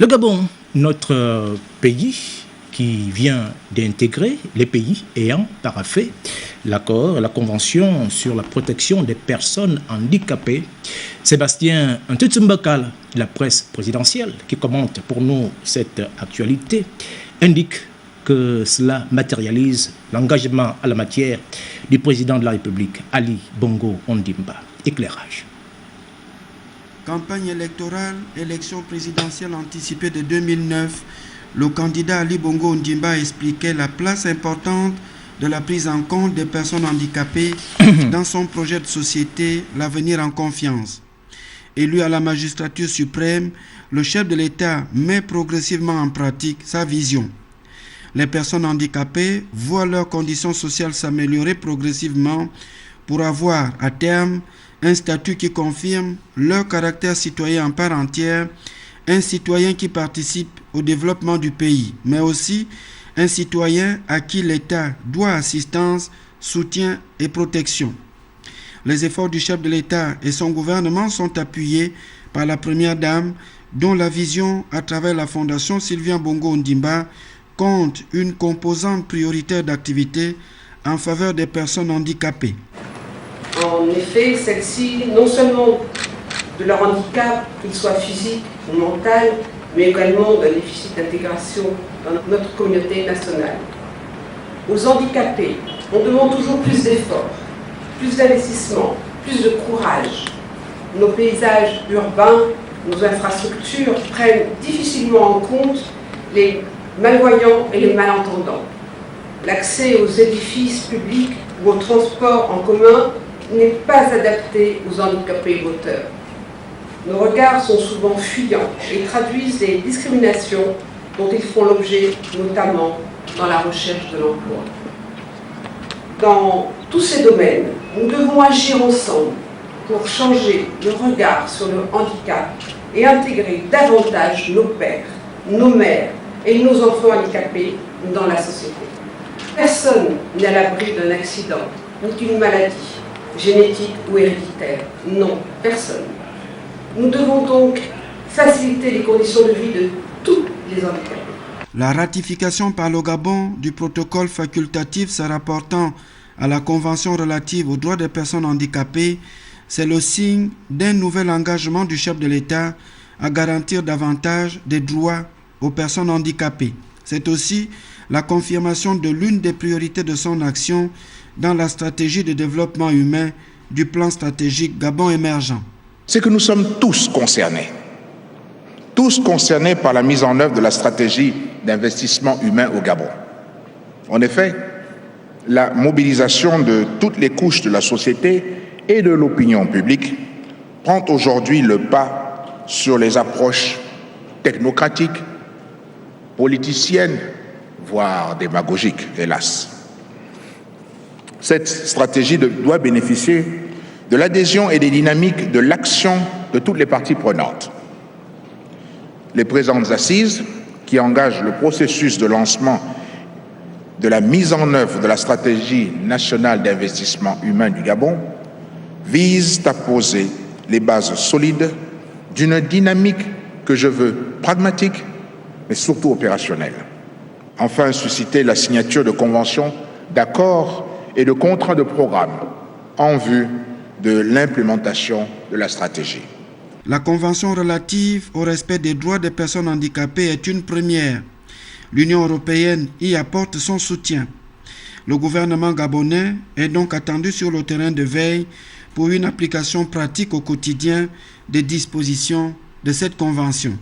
Le Gabon, notre pays qui vient d'intégrer les pays ayant paraphé l'accord, la convention sur la protection des personnes handicapées. Sébastien Ntutsumbakal, la presse présidentielle qui commente pour nous cette actualité, indique que cela matérialise l'engagement à la matière du président de la République, Ali Bongo Ondimba. Éclairage. Campagne électorale, élection présidentielle anticipée de 2009, le candidat Ali Bongo Ondimba expliquait la place importante de la prise en compte des personnes handicapées dans son projet de société, l'avenir en confiance. Élu à la magistrature suprême, le chef de l'État met progressivement en pratique sa vision. Les personnes handicapées voient leurs conditions sociales s'améliorer progressivement pour avoir à terme un statut qui confirme leur caractère citoyen en part entière, un citoyen qui participe au développement du pays, mais aussi un citoyen à qui l'État doit assistance, soutien et protection. Les efforts du chef de l'État et son gouvernement sont appuyés par la première dame, dont la vision à travers la fondation Sylvia Bongo Ondimba compte une composante prioritaire d'activité en faveur des personnes handicapées. En effet, celles-ci, non seulement de leur handicap, qu'il soit physique ou mental, mais également d'un déficit d'intégration dans notre communauté nationale. Aux handicapés, on demande toujours plus d'efforts, plus d'investissements, plus de courage. Nos paysages urbains, nos infrastructures prennent difficilement en compte les malvoyants et les malentendants. L'accès aux édifices publics ou aux transports en commun n'est pas adapté aux handicapés moteurs. Nos regards sont souvent fuyants et traduisent des discriminations dont ils font l'objet, notamment dans la recherche de l'emploi. Dans tous ces domaines, nous devons agir ensemble pour changer le regard sur le handicap et intégrer davantage nos pères, nos mères et nos enfants handicapés dans la société. Personne n'est à l'abri d'un accident ou d'une maladie génétique ou héréditaire. Non, personne. Nous devons donc faciliter les conditions de vie de tous les handicapés. La ratification par le Gabon du protocole facultatif se rapportant à la Convention relative aux droits des personnes handicapées, c'est le signe d'un nouvel engagement du chef de l'État à garantir davantage des droits aux personnes handicapées. C'est aussi la confirmation de l'une des priorités de son action dans la stratégie de développement humain du plan stratégique Gabon émergent. C'est que nous sommes tous concernés par la mise en œuvre de la stratégie d'investissement humain au Gabon. En effet, la mobilisation de toutes les couches de la société et de l'opinion publique prend aujourd'hui le pas sur les approches technocratiques, politiciennes, voire démagogiques, hélas. Cette stratégie doit bénéficier de l'adhésion et des dynamiques de l'action de toutes les parties prenantes. Les présentes assises, qui engagent le processus de lancement de la mise en œuvre de la stratégie nationale d'investissement humain du Gabon, visent à poser les bases solides d'une dynamique que je veux pragmatique, mais surtout opérationnelle. Enfin, susciter la signature de conventions, d'accords et de contrats de programme en vue de l'implémentation de la stratégie. La Convention relative au respect des droits des personnes handicapées est une première. L'Union européenne y apporte son soutien. Le gouvernement gabonais est donc attendu sur le terrain de veille pour une application pratique au quotidien des dispositions de cette convention.